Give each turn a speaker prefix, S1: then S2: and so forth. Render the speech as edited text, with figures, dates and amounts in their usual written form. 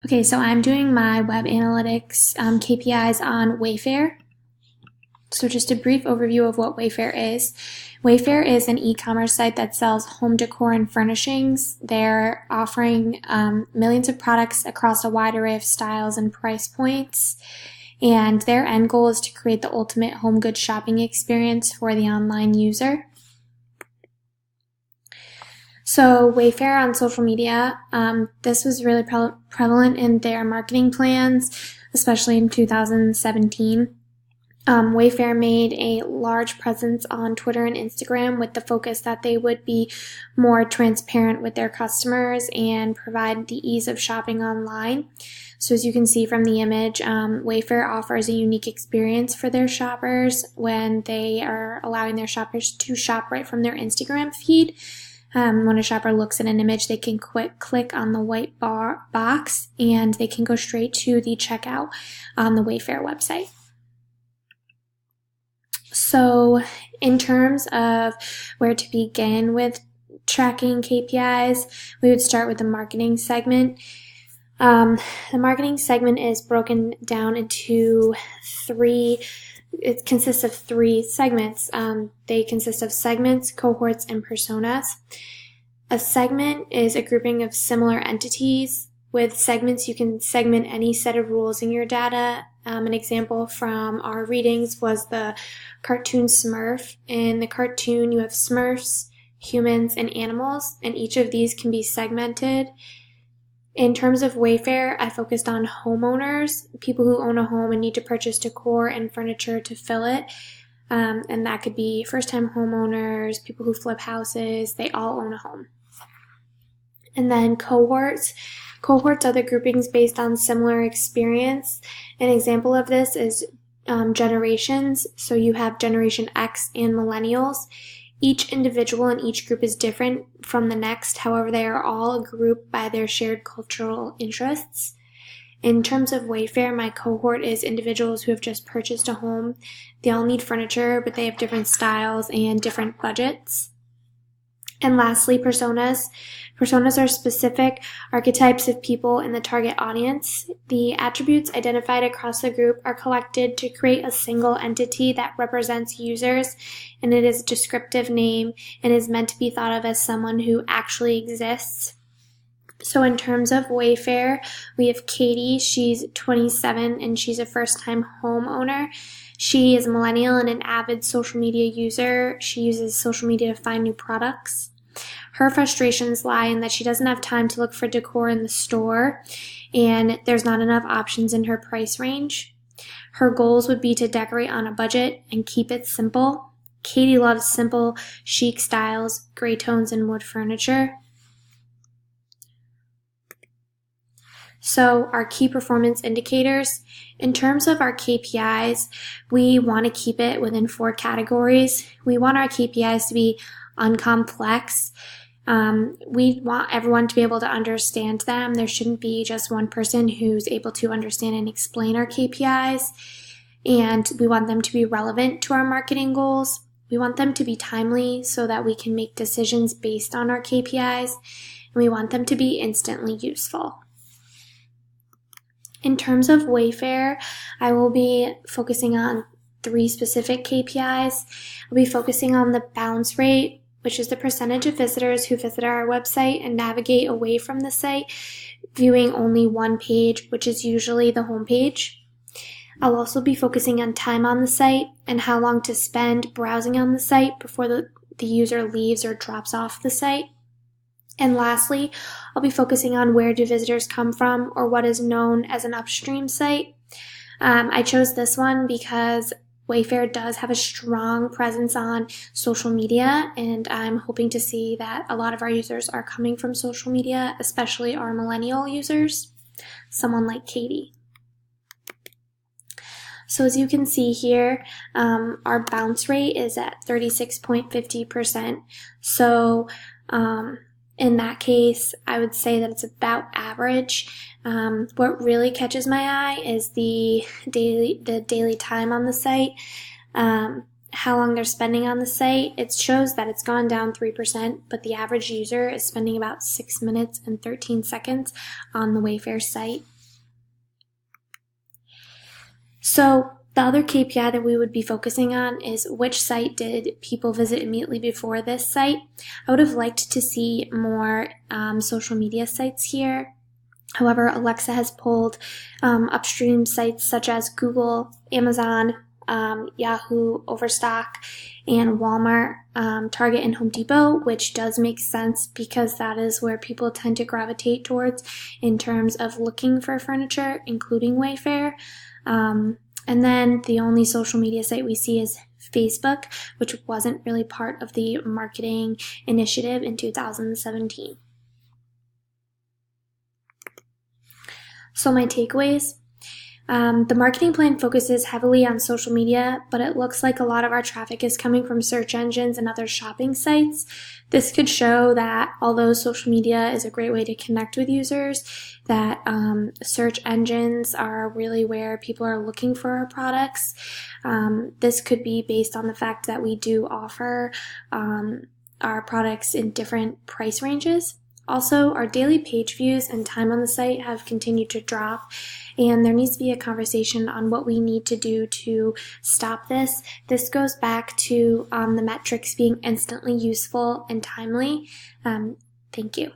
S1: Okay, so I'm doing my web analytics KPIs on Wayfair. So just a brief overview of what Wayfair is. Wayfair is an e-commerce site that sells home decor and furnishings. They're offering millions of products across a wide array of styles and price points. And their end goal is to create the ultimate home goods shopping experience for the online user. So Wayfair on social media, this was really prevalent in their marketing plans, especially in 2017. Wayfair made a large presence on Twitter and Instagram with the focus that they would be more transparent with their customers and provide the ease of shopping online. So as you can see from the image, Wayfair offers a unique experience for their shoppers when they are allowing their shoppers to shop right from their Instagram feed. When a shopper looks at an image, they can click on the white box and they can go straight to the checkout on the Wayfair website. So in terms of where to begin with tracking KPIs, we would start with the marketing segment. The marketing segment is broken down into it consists of three segments. They consist of segments, cohorts, and personas. A segment is a grouping of similar entities. With segments, you can segment any set of rules in your data. An example from our readings was the cartoon Smurf. In the cartoon, you have Smurfs, humans, and animals, and each of these can be segmented. In terms of Wayfair, I focused on homeowners, people who own a home and need to purchase decor and furniture to fill it. And that could be first-time homeowners, people who flip houses, they all own a home. And then cohorts. Cohorts are the groupings based on similar experience. An example of this is generations. So you have Generation X and Millennials. Each individual in each group is different from the next. However, they are all grouped by their shared cultural interests. In terms of Wayfair, my cohort is individuals who have just purchased a home. They all need furniture, but they have different styles and different budgets. And lastly, personas. Personas are specific archetypes of people in the target audience. The attributes identified across the group are collected to create a single entity that represents users, and it is a descriptive name and is meant to be thought of as someone who actually exists. So in terms of Wayfair, we have Katie. She's 27 and she's a first-time homeowner. She is a millennial and an avid social media user. She uses social media to find new products. Her frustrations lie in that she doesn't have time to look for decor in the store, and there's not enough options in her price range. Her goals would be to decorate on a budget and keep it simple. Katie loves simple, chic styles, gray tones, and wood furniture. So our key performance indicators, in terms of our KPIs, we want to keep it within 4 categories. We want our KPIs to be uncomplex. We want everyone to be able to understand them. There shouldn't be just one person who's able to understand and explain our KPIs. And we want them to be relevant to our marketing goals. We want them to be timely so that we can make decisions based on our KPIs. And we want them to be instantly useful. In terms of Wayfair, I will be focusing on 3 specific KPIs. I'll be focusing on the bounce rate, which is the percentage of visitors who visit our website and navigate away from the site, viewing only one page, which is usually the home page. I'll also be focusing on time on the site and how long to spend browsing on the site before the user leaves or drops off the site. And lastly, I'll be focusing on where do visitors come from, or what is known as an upstream site. I chose this one because Wayfair does have a strong presence on social media, and I'm hoping to see that a lot of our users are coming from social media, especially our millennial users, someone like Katie. So as you can see here, our bounce rate is at 36.50%. So in that case, I would say that it's about average. What really catches my eye is the daily time on the site, how long they're spending on the site. It shows that it's gone down 3%, but the average user is spending about 6 minutes and 13 seconds on the Wayfair site. So the other KPI that we would be focusing on is which site did people visit immediately before this site. I would have liked to see more social media sites here. However, Alexa has pulled upstream sites such as Google, Amazon, Yahoo, Overstock, and Walmart, Target, and Home Depot, which does make sense because that is where people tend to gravitate towards in terms of looking for furniture, including Wayfair. And then the only social media site we see is Facebook, which wasn't really part of the marketing initiative in 2017. So my takeaways. The marketing plan focuses heavily on social media, but it looks like a lot of our traffic is coming from search engines and other shopping sites. This could show that although social media is a great way to connect with users, that search engines are really where people are looking for our products. This could be based on the fact that we do offer our products in different price ranges. Also, our daily page views and time on the site have continued to drop, and there needs to be a conversation on what we need to do to stop this. This goes back to the metrics being instantly useful and timely. Thank you.